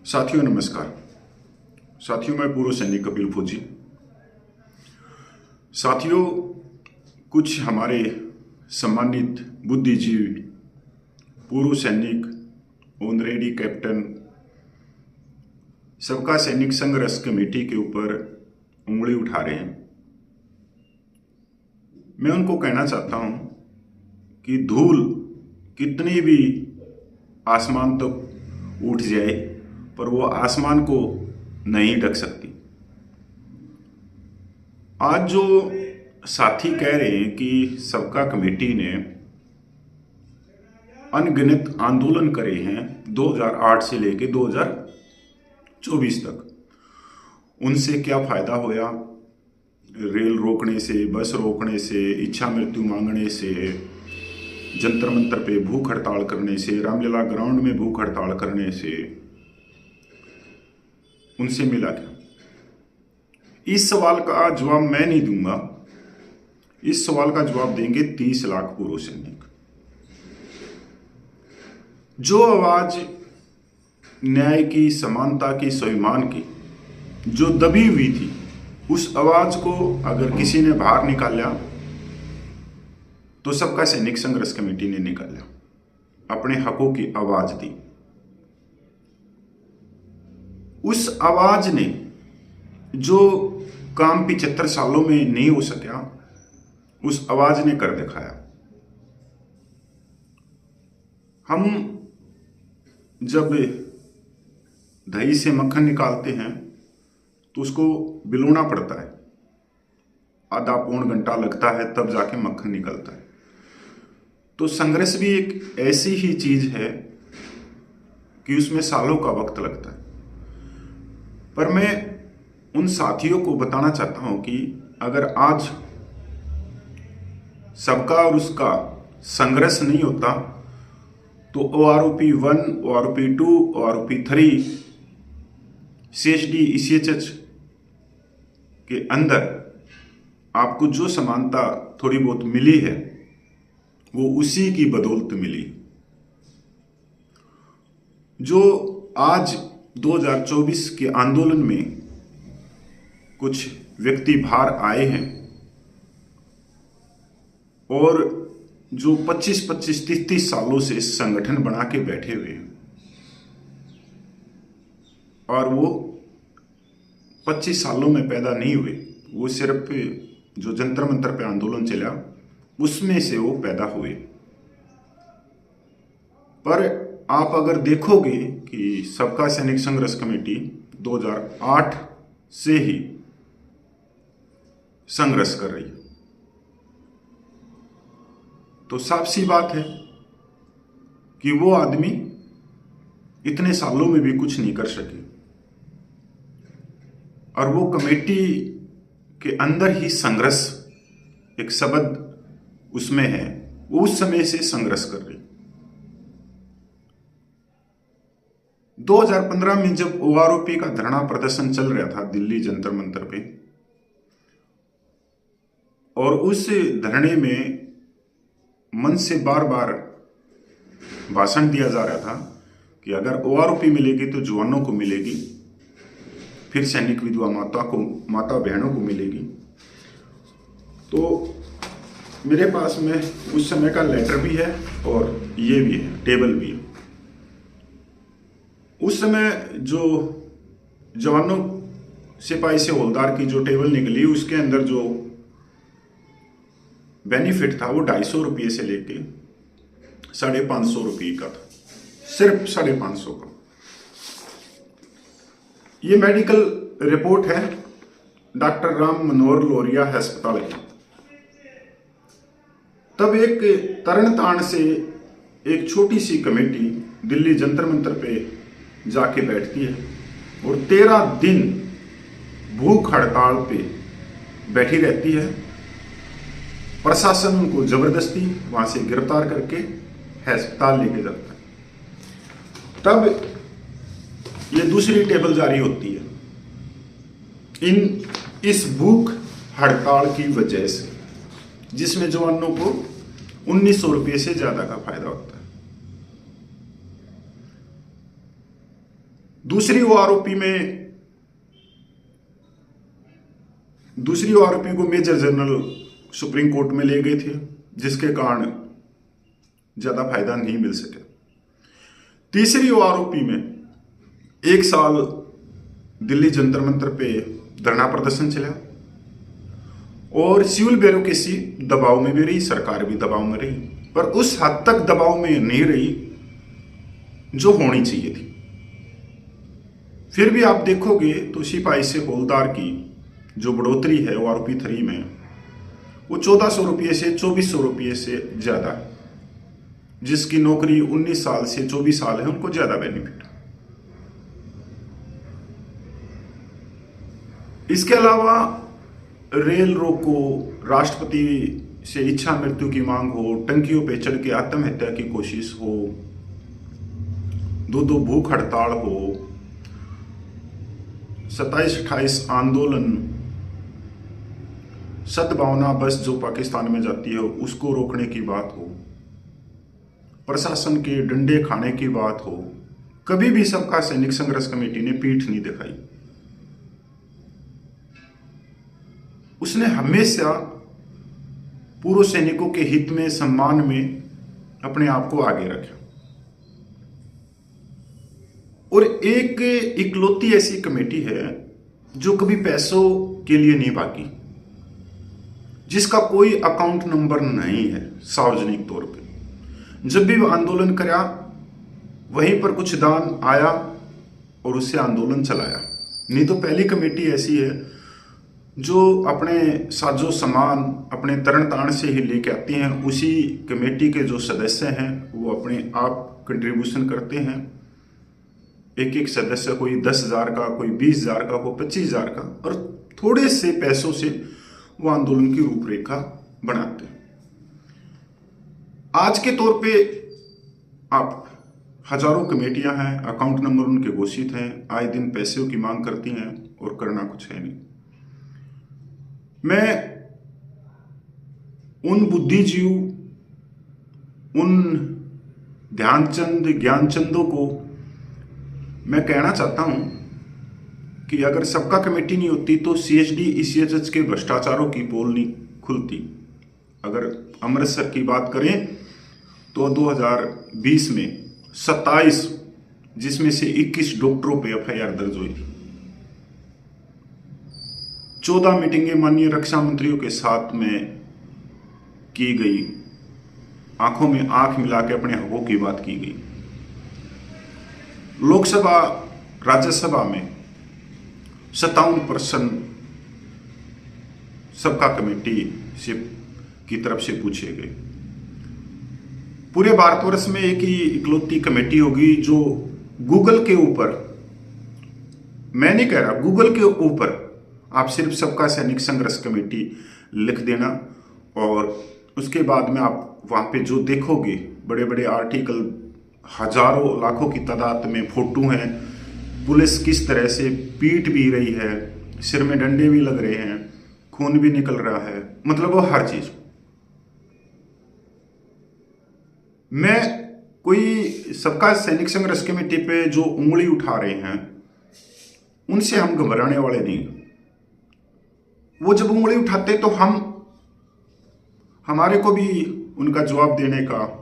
साथियों नमस्कार। साथियों मैं पूर्व सैनिक कपिल फौजी। साथियों, कुछ हमारे सम्मानित बुद्धिजीवी, पूर्व सैनिक, ऑनरेडी कैप्टन, सबका सैनिक संघर्ष कमेटी के ऊपर उंगली उठा रहे हैं। मैं उनको कहना चाहता हूं कि धूल कितनी भी आसमान तक उठ जाए पर वो आसमान को नहीं ढक सकती। आज जो साथी कह रहे हैं कि सबका कमेटी ने अनगिनत आंदोलन करे हैं 2008 से लेकर 2024 तक, उनसे क्या फायदा होया? रेल रोकने से, बस रोकने से, इच्छा मृत्यु मांगने से, जंतर मंतर पे भूख हड़ताल करने से, रामलीला ग्राउंड में भूख हड़ताल करने से उनसे मिला क्या? इस सवाल का जवाब मैं नहीं दूंगा। इस सवाल का जवाब देंगे 30 लाख पूर्व सैनिक। जो आवाज न्याय की, समानता की, स्वाभिमान की जो दबी हुई थी, उस आवाज को अगर किसी ने बाहर निकाला तो सबका सैनिक संघर्ष कमेटी ने निकाला, अपने हकों की आवाज दी। उस आवाज ने जो काम 75 सालों में नहीं हो सका, उस आवाज ने कर दिखाया। हम जब दही से मक्खन निकालते हैं तो उसको बिलोना पड़ता है, आधा पौन घंटा लगता है, तब जाके मक्खन निकलता है। तो संघर्ष भी एक ऐसी ही चीज है कि उसमें सालों का वक्त लगता है। पर मैं उन साथियों को बताना चाहता हूं कि अगर आज सबका और उसका संघर्ष नहीं होता तो OROP 1, OROP 2, OROP 3, CSD, ECHH के अंदर आपको जो समानता थोड़ी बहुत मिली है वो उसी की बदौलत मिली। जो आज 2024 के आंदोलन में कुछ व्यक्ति बाहर आए हैं और जो 25-25, 30 सालों से संगठन बना के बैठे हुए हैं और वो 25 सालों में पैदा नहीं हुए, वो सिर्फ जो जंतर मंतर पे आंदोलन चला उसमें से वो पैदा हुए। पर आप अगर देखोगे कि सबका सैनिक संघर्ष कमेटी 2008 से ही संघर्ष कर रही है, तो साफ सी बात है कि वो आदमी इतने सालों में भी कुछ नहीं कर सके। और वो कमेटी के अंदर ही संघर्ष एक शब्द उसमें है, वो उस समय से संघर्ष कर रही। 2015 में जब OROP का धरना प्रदर्शन चल रहा था दिल्ली जंतर मंतर पे, और उस धरने में मन से बार बार भाषण दिया जा रहा था कि अगर OROP मिलेगी तो जवानों को मिलेगी, फिर सैनिक विधवा माता बहनों को मिलेगी। तो मेरे पास में उस समय का लेटर भी है और ये भी है, टेबल भी है। उस समय जो जवानों, सिपाही से हवलदार की जो टेबल निकली, उसके अंदर जो बेनिफिट था वो 250 रुपये से लेके 550 रुपये का था, सिर्फ 550 का। ये मेडिकल रिपोर्ट है डॉक्टर राम मनोहर लोहिया अस्पताल की। तब एक तरण ताण से एक छोटी सी कमेटी दिल्ली जंतर मंतर पे जाके बैठती है और 13 दिन भूख हड़ताल पे बैठी रहती है। प्रशासन उनको जबरदस्ती वहां से गिरफ्तार करके अस्पताल लेके जाता है। तब ये दूसरी टेबल जारी होती है इस भूख हड़ताल की वजह से, जिसमें जवानों को 1900 रुपये से ज्यादा का फायदा होता है। दूसरी वो आरोपी को मेजर जनरल सुप्रीम कोर्ट में ले गए थे, जिसके कारण ज्यादा फायदा नहीं मिल सके। तीसरी वो आरोपी में 1 साल दिल्ली जंतर मंतर पे धरना प्रदर्शन चला और सिविल ब्यूरोक्रेसी दबाव में भी रही, सरकार भी दबाव में रही, पर उस हद तक दबाव में नहीं रही जो होनी चाहिए थी। फिर भी आप देखोगे तो सिपाही से हवलदार की जो बढ़ोतरी है वो आरोपी 3 में वो 1400 रुपये से 2400 रुपये से ज्यादा है। जिसकी नौकरी 19 साल से 24 साल है उनको ज्यादा बेनिफिट। इसके अलावा रेल रोको, राष्ट्रपति से इच्छा मृत्यु की मांग हो, टंकियों पे चढ़ के आत्महत्या की कोशिश हो, 2 भूख हड़ताल हो, 27-28 आंदोलन, सद्भावना बस जो पाकिस्तान में जाती है उसको रोकने की बात हो, प्रशासन के डंडे खाने की बात हो, कभी भी सबका सैनिक संघर्ष कमेटी ने पीठ नहीं दिखाई। उसने हमेशा पूर्व सैनिकों के हित में, सम्मान में अपने आप को आगे रखा। और एक इकलौती ऐसी कमेटी है जो कभी पैसों के लिए नहीं भागी, जिसका कोई अकाउंट नंबर नहीं है सार्वजनिक तौर पे। जब भी आंदोलन करा वहीं पर कुछ दान आया और उससे आंदोलन चलाया। नहीं तो पहली कमेटी ऐसी है जो अपने साजो सामान अपने तरण ताण से ही लेके आती हैं। उसी कमेटी के जो सदस्य हैं वो अपने आप कंट्रीब्यूशन करते हैं। एक सदस्य कोई 10,000 का, कोई 20,000 का, कोई 25,000 का, और थोड़े से पैसों से वो आंदोलन की रूपरेखा बनाते हैं। आज के तौर पे आप हजारों कमेटियां हैं, अकाउंट नंबर उनके घोषित हैं, आए दिन पैसों की मांग करती हैं और करना कुछ है नहीं। मैं उन बुद्धिजीव, उन ध्यानचंद, ज्ञानचंदों को मैं कहना चाहता हूं कि अगर सबका कमेटी नहीं होती तो CHD ECHS के भ्रष्टाचारों की पोल नहीं खुलती। अगर अमृतसर की बात करें तो 2020 में 27, जिसमें से 21 डॉक्टरों पे FIR दर्ज हुई थी। 14 मीटिंगें माननीय रक्षा मंत्रियों के साथ में की गई, आंखों में आंख मिला के अपने हकों की बात की गई। लोकसभा, राज्यसभा में 57% सबका कमेटी से की तरफ से पूछे गए। पूरे भारतवर्ष में एक ही इकलौती कमेटी होगी जो गूगल के ऊपर, मैं नहीं कह रहा, गूगल के ऊपर आप सिर्फ सबका सैनिक संघर्ष कमेटी लिख देना और उसके बाद में आप वहां पे जो देखोगे बड़े बड़े आर्टिकल, हजारों लाखों की तादाद में फोटो हैं, पुलिस किस तरह से पीट भी रही है, सिर में डंडे भी लग रहे हैं, खून भी निकल रहा है, मतलब वो हर चीज। मैं कोई सबका सैनिक संघर्ष कमेटी पे जो उंगली उठा रहे हैं उनसे हम घबराने वाले नहीं। वो जब उंगली उठाते तो हमारे को भी उनका जवाब देने का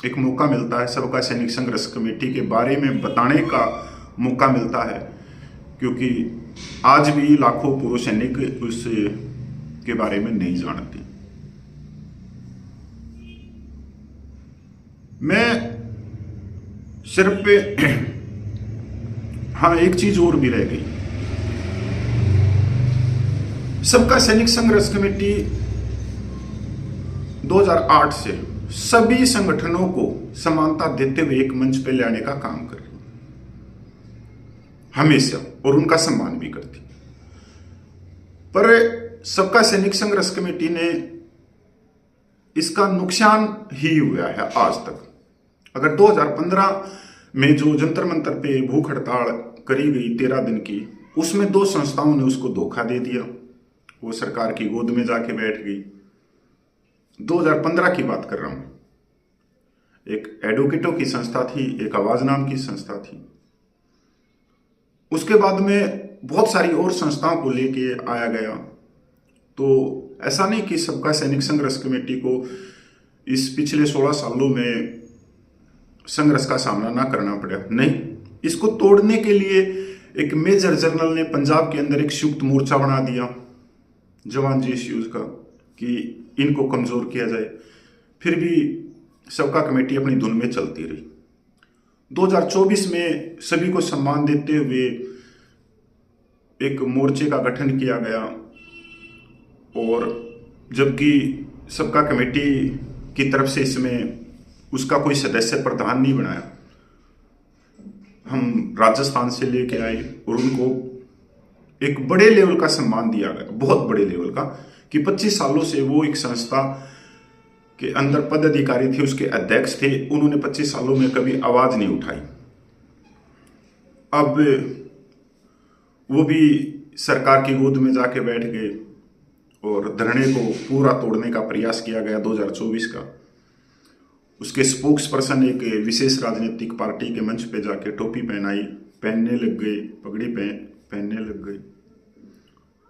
एक मौका मिलता है, सबका सैनिक संघर्ष कमेटी के बारे में बताने का मौका मिलता है, क्योंकि आज भी लाखों पूर्व सैनिक उस के बारे में नहीं जानते। मैं सिर्फ हाँ, एक चीज और भी रह गई। सबका सैनिक संघर्ष कमेटी 2008 से सभी संगठनों को समानता देते हुए एक मंच पर लाने का काम कर रही हमेशा, और उनका सम्मान भी करती। पर सबका सैनिक संघर्ष कमेटी ने इसका नुकसान ही हुआ है आज तक। अगर 2015 में जो जंतर मंतर पे भूख हड़ताल करी गई 13 दिन की, उसमें 2 संस्थाओं ने उसको धोखा दे दिया, वो सरकार की गोद में जाके बैठ गई। 2015 की बात कर रहा हूं। एक एडवोकेटों की संस्था थी, एक आवाज नाम की संस्था थी। उसके बाद में बहुत सारी और संस्थाओं को लेके आया गया। तो ऐसा नहीं कि सबका सैनिक संघर्ष कमेटी को इस पिछले 16 सालों में संघर्ष का सामना ना करना पड़ा, नहीं, इसको तोड़ने के लिए एक मेजर जनरल ने पंजाब के अंदर एक संयुक्त मोर्चा बना दिया जवान जेएसयू का कि इनको कमजोर किया जाए। फिर भी सबका कमेटी अपनी धुन में चलती रही। 2024 में सभी को सम्मान देते हुए एक मोर्चे का गठन किया गया, और जबकि सबका कमेटी की तरफ से इसमें उसका कोई सदस्य प्रधान नहीं बनाया, हम राजस्थान से लेके आए और उनको एक बड़े लेवल का सम्मान दिया गया, बहुत बड़े लेवल का, कि 25 सालों से वो एक संस्था के अंदर पदाधिकारी थे, उसके अध्यक्ष थे, उन्होंने 25 सालों में कभी आवाज नहीं उठाई। अब वो भी सरकार की गोद में जाके बैठ गए और धरने को पूरा तोड़ने का प्रयास किया गया 2024 का। उसके स्पोक्स पर्सन एक विशेष राजनीतिक पार्टी के मंच पे जाके टोपी पहनने लग गए, पगड़ी पहनने लग गए,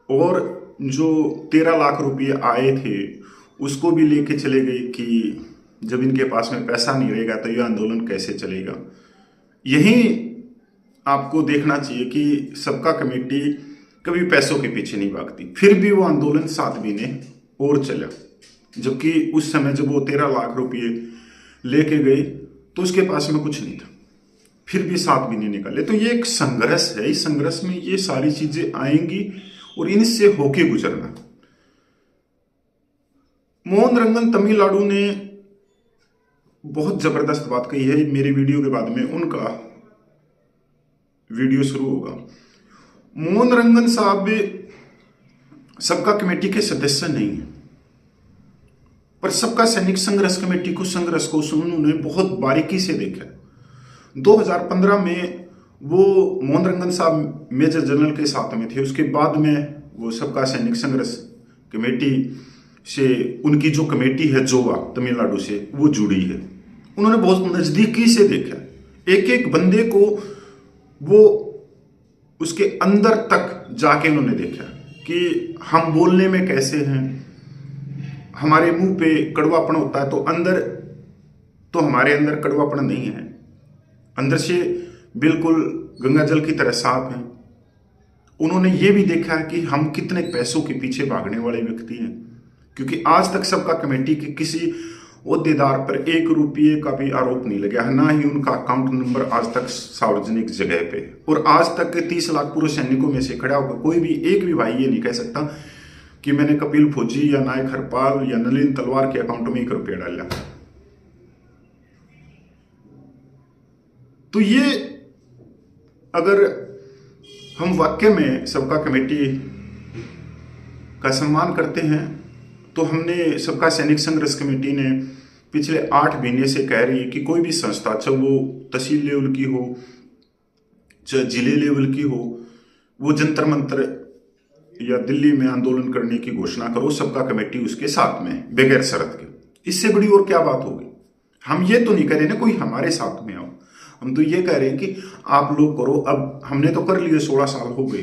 और जो 13 लाख रुपये आए थे उसको भी लेके चले गए कि जब इनके पास में पैसा नहीं रहेगा तो यह आंदोलन कैसे चलेगा। यही आपको देखना चाहिए कि सबका कमेटी कभी पैसों के पीछे नहीं भागती। फिर भी वो आंदोलन 7 महीने और चला, जबकि उस समय जब वो 13 लाख रुपये लेके गए तो उसके पास में कुछ नहीं था, फिर भी 7 महीने निकाले। तो ये एक संघर्ष है, इस संघर्ष में ये सारी चीजें आएंगी और इनसे होके गुजरना। मोहन रंगन तमिलनाडु ने बहुत जबरदस्त बात कही है, मेरी वीडियो के बाद में उनका वीडियो शुरू होगा। मोहन रंगन साहब सबका कमेटी के सदस्य नहीं है, पर सबका सैनिक संघर्ष कमेटी को संघर्ष को उन्होंने बहुत बारीकी से देखा। 2015 में वो मोहन रंगन साहब मेजर जनरल के साथ में थे, उसके बाद में वो सबका सैनिक संघर्ष कमेटी से उनकी जो कमेटी है जोवा तमिलनाडु से वो जुड़ी है। उन्होंने बहुत नजदीकी से देखा, एक एक बंदे को वो उसके अंदर तक जाके उन्होंने देखा कि हम बोलने में कैसे हैं, हमारे मुंह पे कड़वापन होता है तो अंदर तो हमारे अंदर कड़वापन नहीं है, अंदर से बिल्कुल गंगा जल की तरह साफ है। उन्होंने ये भी देखा कि हम कितने पैसों के पीछे भागने वाले व्यक्ति हैं, क्योंकि आज तक सबका कमेटी के किसी ओहदेदार पर 1 रुपये का भी आरोप नहीं लगा, ना ही उनका अकाउंट नंबर आज तक सार्वजनिक जगह पे। और आज तक के 30 लाख पूर्व सैनिकों में से खड़ा होकर कोई भी एक भी भाई ये नहीं कह सकता कि मैंने कपिल फौजी या नायक हरपाल या नलिन तलवार के अकाउंट में 1 रुपया डाला। तो ये अगर हम वाकई में सबका कमेटी का सम्मान करते हैं तो हमने सबका सैनिक संघर्ष कमेटी ने पिछले 8 महीने से कह रही है कि कोई भी संस्था, चाहे वो तहसील लेवल की हो चाहे जिले लेवल की हो, वो जंतर मंतर या दिल्ली में आंदोलन करने की घोषणा करो, सबका कमेटी उसके साथ में बगैर शर्त के। इससे बड़ी और क्या बात होगी। हम ये तो नहीं कह रहे ना कोई हमारे साथ में आओ, हम तो ये कह रहे हैं कि आप लोग करो। अब हमने तो कर लिए, 16 साल हो गए,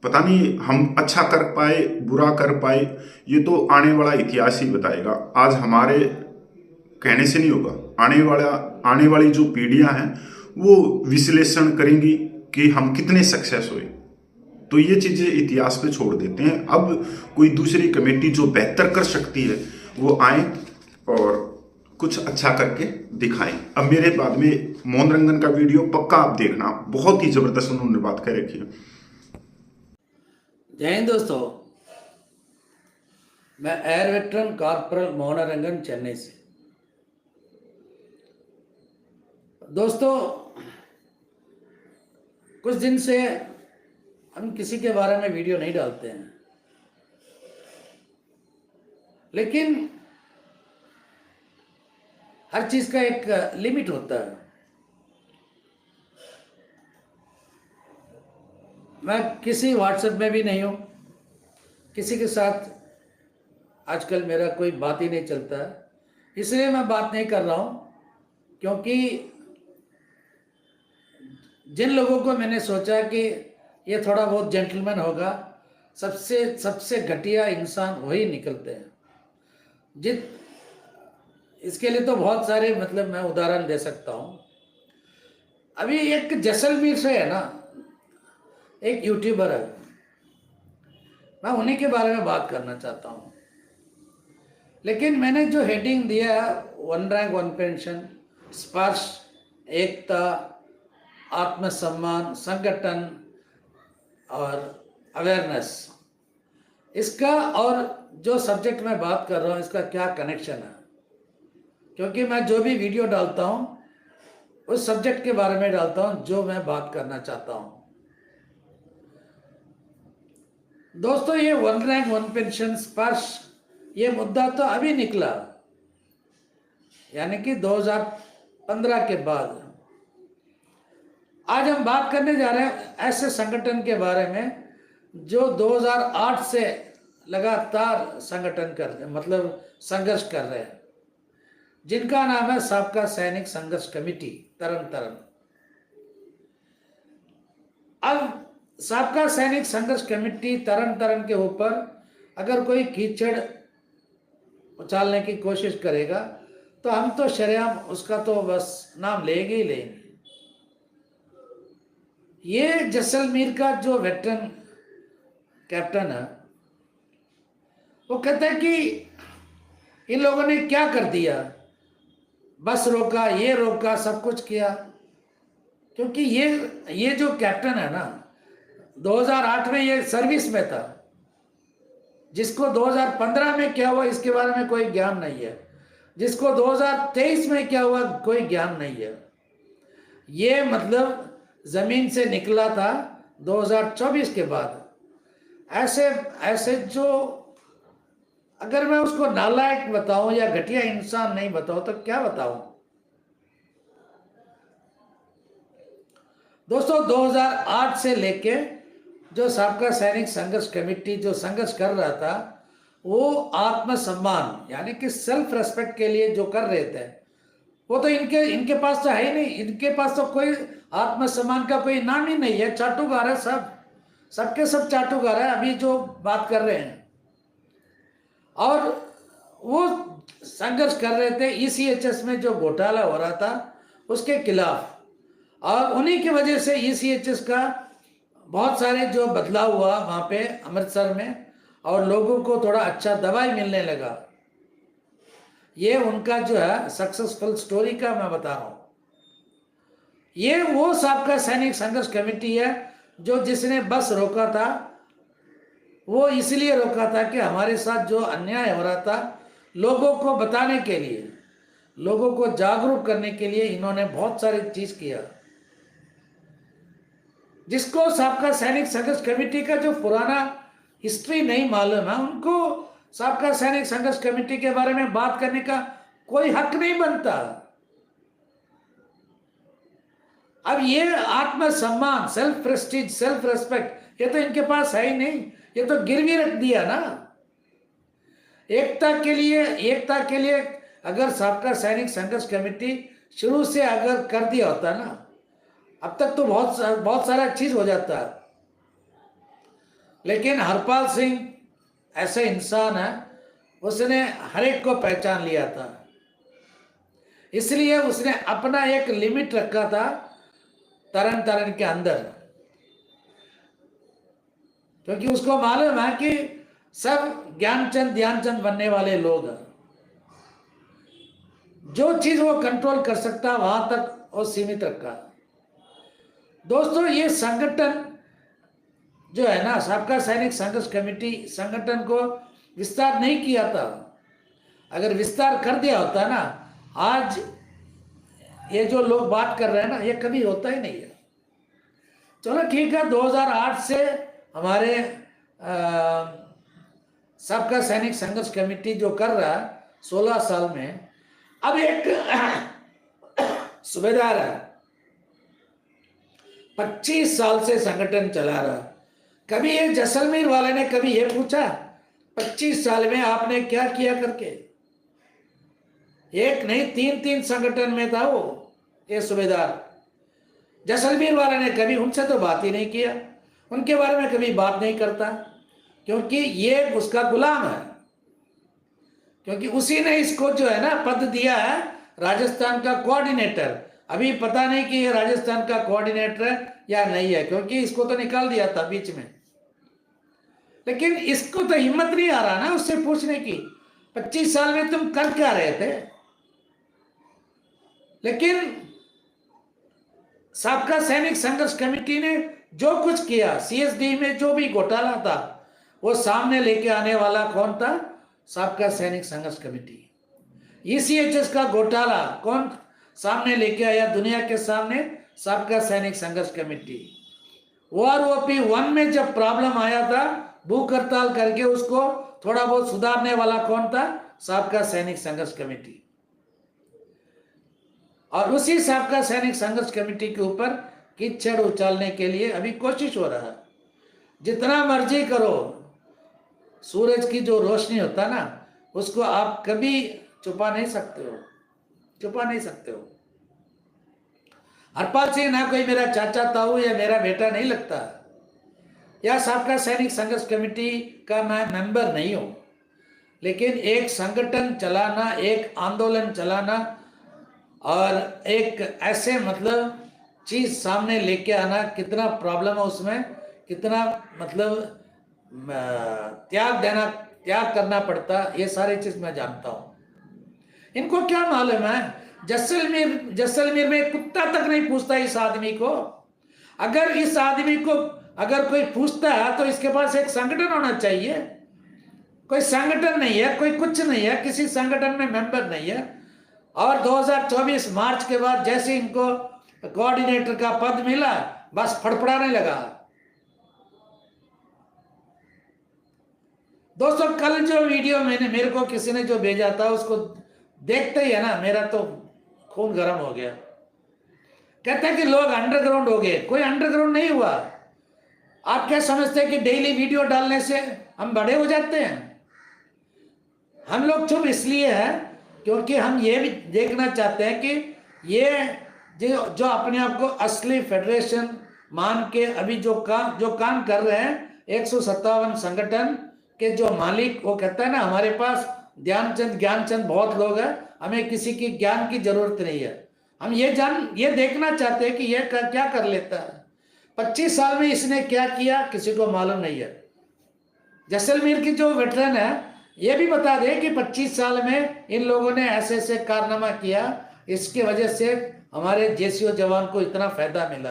पता नहीं हम अच्छा कर पाए बुरा कर पाए, ये तो आने वाला इतिहास ही बताएगा। आज हमारे कहने से नहीं होगा, आने वाली जो पीढ़ियां हैं वो विश्लेषण करेंगी कि हम कितने सक्सेस हुए। तो ये चीजें इतिहास पे छोड़ देते हैं। अब कोई दूसरी कमेटी जो बेहतर कर सकती है वो आए और कुछ अच्छा करके दिखाएं। अब मेरे बाद में मोहन रंगन का वीडियो पक्का आप देखना, बहुत ही जबरदस्त उन्होंने बात कर रखी है। जय हिंद दोस्तों, मैं एयर वेटरन कॉर्पोरल मोहन रंगन चेन्नई से। दोस्तों, कुछ दिन से हम किसी के बारे में वीडियो नहीं डालते हैं, लेकिन हर चीज का एक लिमिट होता है। मैं किसी व्हाट्सएप में भी नहीं हूँ, किसी के साथ आजकल मेरा कोई बात ही नहीं चलता है, इसलिए मैं बात नहीं कर रहा हूँ। क्योंकि जिन लोगों को मैंने सोचा कि ये थोड़ा बहुत जेंटलमैन होगा, सबसे सबसे घटिया इंसान वही निकलते हैं। जित इसके लिए तो बहुत सारे मतलब मैं उदाहरण दे सकता हूँ। अभी एक जैसलमेर से है ना, एक यूट्यूबर है, मैं उन्हीं के बारे में बात करना चाहता हूँ। लेकिन मैंने जो हेडिंग दिया, वन रैंक वन पेंशन, स्पर्श, एकता, आत्मसम्मान, संगठन और अवेयरनेस, इसका और जो सब्जेक्ट मैं बात कर रहा हूँ इसका क्या कनेक्शन है? क्योंकि मैं जो भी वीडियो डालता हूँ उस सब्जेक्ट के बारे में डालता हूँ जो मैं बात करना चाहता हूँ। दोस्तों, ये वन रैंक वन पेंशन, स्पर्श, ये मुद्दा तो अभी निकला, यानी कि 2015 के बाद। आज हम बात करने जा रहे हैं ऐसे संगठन के बारे में जो 2008 से लगातार संगठन कर रहे, मतलब संघर्ष कर रहे हैं, जिनका नाम है सबका सैनिक संघर्ष कमेटी तरन तारण। अब सबका सैनिक संघर्ष कमेटी तरन तारण के ऊपर अगर कोई कीचड़ उछालने की कोशिश करेगा तो हम तो शरेआम उसका तो बस नाम लेंगे ही लेंगे। ये जैसलमेर का जो वेटरन कैप्टन है, वो कहता है कि इन लोगों ने क्या कर दिया, बस रोका, ये रोका, सब कुछ किया। क्योंकि ये जो कैप्टन है ना, 2008 में ये सर्विस में था, जिसको 2015 में क्या हुआ इसके बारे में कोई ज्ञान नहीं है, जिसको 2023 में क्या हुआ कोई ज्ञान नहीं है। ये मतलब जमीन से निकला था 2024 के बाद। ऐसे ऐसे जो, अगर मैं उसको नालायक बताऊं या घटिया इंसान नहीं बताऊं तो क्या बताऊं? दोस्तों, 2008 से लेके जो सबका सैनिक संघर्ष कमेटी जो संघर्ष कर रहा था, वो आत्मसम्मान यानी कि सेल्फ रेस्पेक्ट के लिए जो कर रहे थे, वो तो इनके पास तो है ही नहीं। इनके पास तो कोई आत्मसम्मान का कोई नाम ही नहीं है। चाटुकार है, सबके सब चाटुकार है अभी जो बात कर रहे हैं। और वो संघर्ष कर रहे थे ईसीएचएस में जो घोटाला हो रहा था उसके खिलाफ, और उन्हीं की वजह से ईसीएचएस का बहुत सारे जो बदलाव हुआ वहाँ पे अमृतसर में, और लोगों को थोड़ा अच्छा दवाई मिलने लगा। ये उनका जो है सक्सेसफुल स्टोरी का मैं बता रहा हूँ। ये वो सबका सैनिक संघर्ष कमेटी है जो जिसने बस रोका था, वो इसलिए रोका था कि हमारे साथ जो अन्याय हो रहा था, लोगों को बताने के लिए, लोगों को जागरूक करने के लिए इन्होंने बहुत सारी चीज किया। जिसको सबका सैनिक संघर्ष कमेटी का जो पुराना हिस्ट्री नहीं मालूम है, उनको सबका सैनिक संघर्ष कमेटी के बारे में बात करने का कोई हक नहीं बनता। अब ये आत्मसम्मान, सेल्फ प्रेस्टीज, सेल्फ रेस्पेक्ट, ये तो इनके पास है ही नहीं। ये तो गिरवी रख दिया ना। एकता के लिए अगर सबका सैनिक संघर्ष कमेटी शुरू से अगर कर दिया होता ना, अब तक तो बहुत सारा चीज हो जाता। लेकिन हरपाल सिंह ऐसे इंसान है, उसने हर एक को पहचान लिया था, इसलिए उसने अपना एक लिमिट रखा था तरन तारण के अंदर, क्योंकि उसको मालूम है कि सब ज्ञानचंद ध्यानचंद बनने वाले लोग हैं। जो चीज वो कंट्रोल कर सकता वहां तक वो सीमित रखा। दोस्तों, ये संगठन जो है ना, सबका सैनिक संघर्ष कमेटी संगठन को विस्तार नहीं किया था। अगर विस्तार कर दिया होता ना, आज ये जो लोग बात कर रहे हैं ना, ये कभी होता ही नहीं है। चलो ठीक है, 2008 से हमारे सबका सैनिक संघर्ष कमेटी जो कर रहा है 16 साल में, अब एक सूबेदार है 25 साल से संगठन चला रहा। कभी ये जैसलमेर वाले ने कभी ये पूछा 25 साल में आपने क्या किया करके? एक नहीं, 3 संगठन में था वो, ये सूबेदार। जैसलमेर वाले ने कभी उनसे तो बात ही नहीं किया, उनके बारे में कभी बात नहीं करता, क्योंकि ये उसका गुलाम है, क्योंकि उसी ने इसको जो है ना पद दिया है राजस्थान का कोऑर्डिनेटर। अभी पता नहीं कि ये राजस्थान का कोऑर्डिनेटर है या नहीं है, क्योंकि इसको तो निकाल दिया था बीच में। लेकिन इसको तो हिम्मत नहीं आ रहा ना उससे पूछने की, 25 साल में तुम कर क्या रहे थे। लेकिन साबका सैनिक संघर्ष कमेटी ने जो कुछ किया, सीएसडी में जो भी घोटाला था, वो सामने लेके आने वाला कौन था? साबका सैनिक संघर्ष कमेटी। ईसीएचएस का घोटाला कौन सामने लेके आया दुनिया के सामने? साबका सैनिक संघर्ष कमेटी। ओआरओपी 1 में जब प्रॉब्लम आया था, भूख हड़ताल करके उसको थोड़ा बहुत सुधारने वाला कौन था? साबका सैनिक संघर्ष कमेटी। और उसी साबका सैनिक संघर्ष कमेटी के ऊपर कीचड़ उछालने के लिए अभी कोशिश हो रहा है। जितना मर्जी करो, सूरज की जो रोशनी होता है ना, उसको आप कभी छुपा नहीं सकते हो, छुपा नहीं सकते हो। हरपाल सिंह ना कोई मेरा चाचा ताऊ या मेरा बेटा नहीं लगता, या साबका सैनिक संघर्ष कमेटी का मैं मेंबर नहीं हूं, लेकिन एक संगठन चलाना, एक आंदोलन चलाना और एक ऐसे मतलब चीज सामने लेके आना, कितना प्रॉब्लम है उसमें, कितना मतलब त्याग करना पड़ता, ये सारी चीज मैं जानता हूं। इनको क्या मालूम है? जैसलमेर में कुत्ता तक नहीं पूछता इस आदमी को। अगर इस आदमी को अगर कोई पूछता है तो इसके पास एक संगठन होना चाहिए। कोई संगठन नहीं है, कोई कुछ नहीं है, किसी संगठन में मेंबर नहीं है। और 2024 मार्च के बाद जैसे इनको कोऑर्डिनेटर का पद मिला, बस फड़फड़ाने लगा। दोस्तों, कल जो वीडियो मेरे को किसी ने जो भेजा था, उसको देखते ही है ना मेरा तो खून गर्म हो गया। कहते हैं कि लोग अंडरग्राउंड हो गए। कोई अंडरग्राउंड नहीं हुआ। आप क्या समझते हैं कि डेली वीडियो डालने से हम बड़े हो जाते हैं? हम लोग चुप इसलिए है क्योंकि हम ये भी देखना चाहते हैं कि ये जो अपने आप को असली फेडरेशन मान के अभी जो काम कर रहे हैं, 157 संगठन के जो मालिक, वो कहता है ना हमारे पास ज्ञानचंद बहुत लोग हैं, हमें किसी की ज्ञान की जरूरत नहीं है। हम ये देखना चाहते हैं कि ये क्या कर लेता है। 25 साल में इसने क्या किया किसी को मालूम नहीं है। जैसलमेर की जो वेटरन है, ये भी बता दे कि 25 साल में इन लोगों ने ऐसे ऐसे कारनामा किया, इसके वजह से हमारे जेसीओ जवान को इतना फायदा मिला।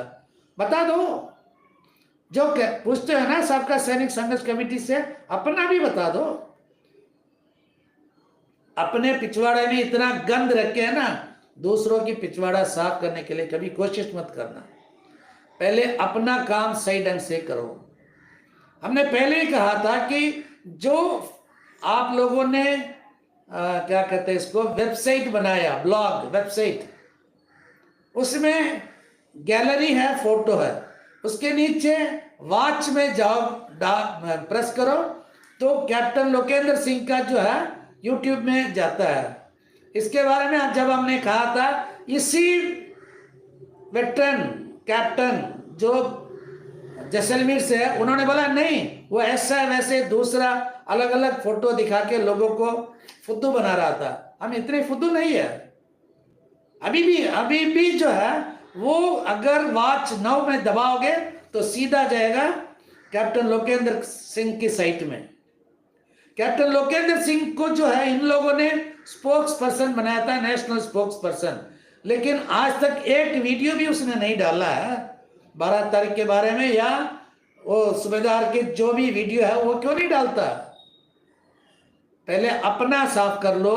बता दो। जो पूछते हैं ना साबका सैनिक संघर्ष कमेटी से, अपना भी बता दो। अपने पिछवाड़े में इतना गंद रखे है ना, दूसरों की पिछवाड़ा साफ करने के लिए कभी कोशिश मत करना। पहले अपना काम सही ढंग से करो। हमने पहले ही कहा था कि जो आप लोगों ने क्या कहते हैं इसको, वेबसाइट बनाया, ब्लॉग वेबसाइट, उसमें गैलरी है, फोटो है, उसके नीचे वॉच में जाओ, प्रेस करो तो कैप्टन लोकेंद्र सिंह का जो है यूट्यूब में जाता है। इसके बारे में जब हमने कहा था, इसी वेटरन कैप्टन जो जैसलमेर से है, उन्होंने बोला नहीं, वो ऐसा वैसे दूसरा अलग अलग फोटो दिखा के लोगों को फुद्दू बना रहा था। हम इतने फुद्दू नहीं है। अभी भी जो है वो, अगर वॉच 9 में दबाओगे तो सीधा जाएगा कैप्टन लोकेंद्र सिंह की साइट में। कैप्टन लोकेंद्र सिंह को जो है इन लोगों ने स्पोक्स पर्सन बनाया था, नेशनल स्पोक्स पर्सन, लेकिन आज तक एक वीडियो भी उसने नहीं डाला है 12 तारीख के बारे में, या वो सूबेदार के जो भी वीडियो है वो क्यों नहीं डालता? पहले अपना साफ कर लो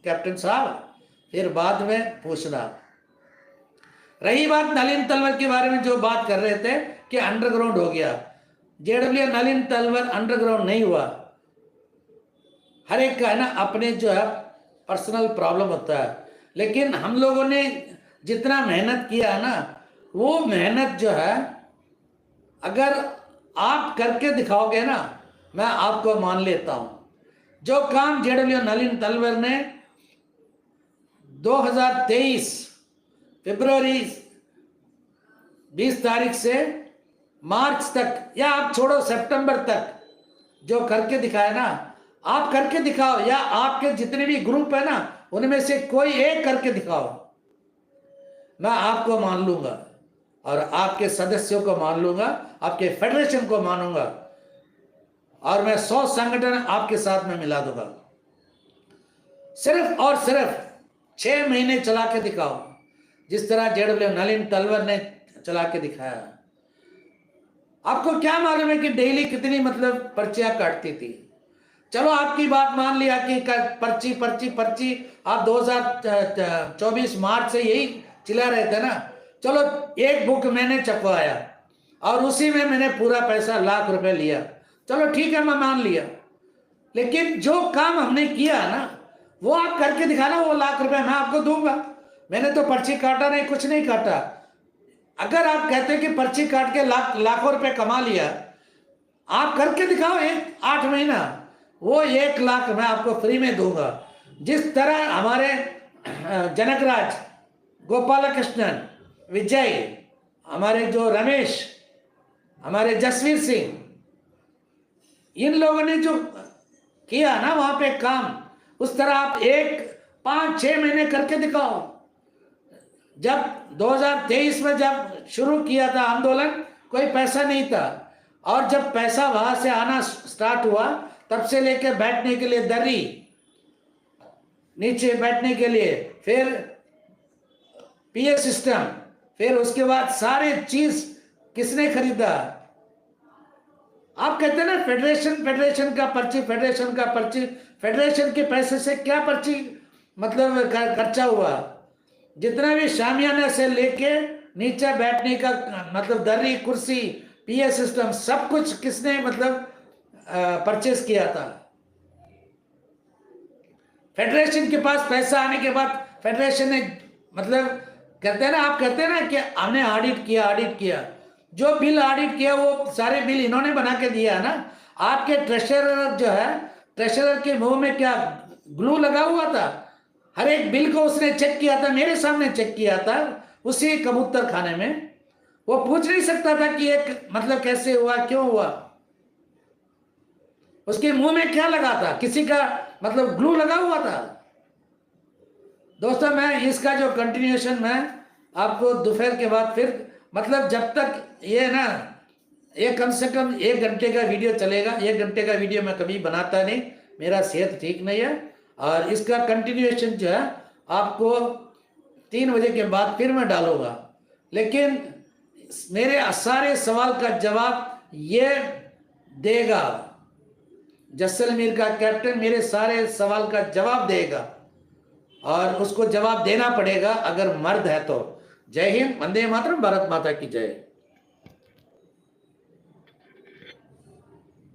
कैप्टन साहब, फिर बाद में पूछना। रही बात नलिन तलवर के बारे में, जो बात कर रहे थे कि अंडरग्राउंड हो गया, जेडब्ल्यू नलिन तलवर अंडरग्राउंड नहीं हुआ। हर एक का है ना अपने जो है पर्सनल प्रॉब्लम होता है, लेकिन हम लोगों ने जितना मेहनत किया है ना, वो मेहनत जो है अगर आप करके दिखाओगे ना, मैं आपको मान लेता हूं। जो काम जेडब्ल्यू नलिन तलवर ने 2023 फरवरी 20 तारीख से मार्च तक, या आप छोड़ो सितंबर तक जो करके दिखाया ना, आप करके दिखाओ, या आपके जितने भी ग्रुप है ना उनमें से कोई एक करके दिखाओ, मैं आपको मान लूंगा और आपके सदस्यों को मान लूंगा, आपके फेडरेशन को मानूंगा और मैं 100 संगठन आपके साथ में मिला दूंगा। सिर्फ और सिर्फ 6 महीने चला के दिखाओ, जिस तरह जेडब्ल्यू नलिन तलवर ने चला के दिखाया। आपको क्या मालूम है कि डेली कितनी मतलब पर्चियां काटती थी। चलो आपकी बात मान लिया कि पर्ची पर्ची पर्ची आप 2024 मार्च से यही चिल्ला रहे थे ना। चलो एक बुक मैंने छपवाया और उसी में मैंने पूरा पैसा लाख रुपए लिया, चलो ठीक है मैं मान लिया, लेकिन जो काम हमने किया ना वो आप करके दिखाना, वो लाख रुपए मैं आपको दूंगा। मैंने तो पर्ची काटा नहीं, कुछ नहीं काटा। अगर आप कहते हैं कि पर्ची काट के लाखों रुपए कमा लिया, आप करके दिखाओ 8 महीना, वो 1 लाख मैं आपको फ्री में दूंगा। जिस तरह हमारे जनकराज, गोपाल कृष्णन, विजय, हमारे जो रमेश, हमारे जसवीर सिंह, इन लोगों ने जो किया ना वहां पे काम, उस तरह आप 5-6 महीने करके दिखाओ। जब 2023 में जब शुरू किया था आंदोलन, कोई पैसा नहीं था, और जब पैसा वहां से आना स्टार्ट हुआ तब से लेकर बैठने के लिए दरी, नीचे बैठने के लिए, फिर पीए सिस्टम, फिर उसके बाद सारे चीज किसने खरीदा। आप कहते हैं ना फेडरेशन का पर्ची, फेडरेशन का पर्ची, फेडरेशन के पैसे से क्या पर्ची मतलब खर्चा हुआ। जितना भी शामियाना से लेके नीचे बैठने का मतलब दरी, कुर्सी, पीए सिस्टम, सब कुछ किसने मतलब परचेस किया था। फेडरेशन के पास पैसा आने के बाद फेडरेशन ने मतलब कहते हैं ना, आप कहते हैं ना कि हमने ऑडिट किया, जो बिल ऑडिट किया वो सारे बिल इन्होंने बना के दिया ना। आपके ट्रेशरर जो है, ट्रेशरर के मुंह में क्या ग्लू लगा हुआ था? हर एक बिल को उसने चेक किया था, मेरे सामने चेक किया था उसी कबूतर खाने में। वो पूछ नहीं सकता था कि एक मतलब कैसे हुआ, क्यों हुआ, उसके मुंह में क्या लगा था, किसी का मतलब ग्लू लगा हुआ था। दोस्तों मैं इसका जो कंटिन्यूएशन मैं आपको दोपहर के बाद फिर मतलब जब तक ये ना, ये कम से कम 1 घंटे का वीडियो चलेगा। 1 घंटे का वीडियो मैं कभी बनाता नहीं, मेरा सेहत ठीक नहीं है। और इसका कंटिन्यूएशन जो है आपको 3 बजे के बाद फिर मैं डालूंगा। लेकिन मेरे सारे सवाल का जवाब ये देगा, जैसलमेर का कैप्टन मेरे सारे सवाल का जवाब देगा, और उसको जवाब देना पड़ेगा अगर मर्द है तो। जय हिंद, वंदे मातरम, भारत माता की जय।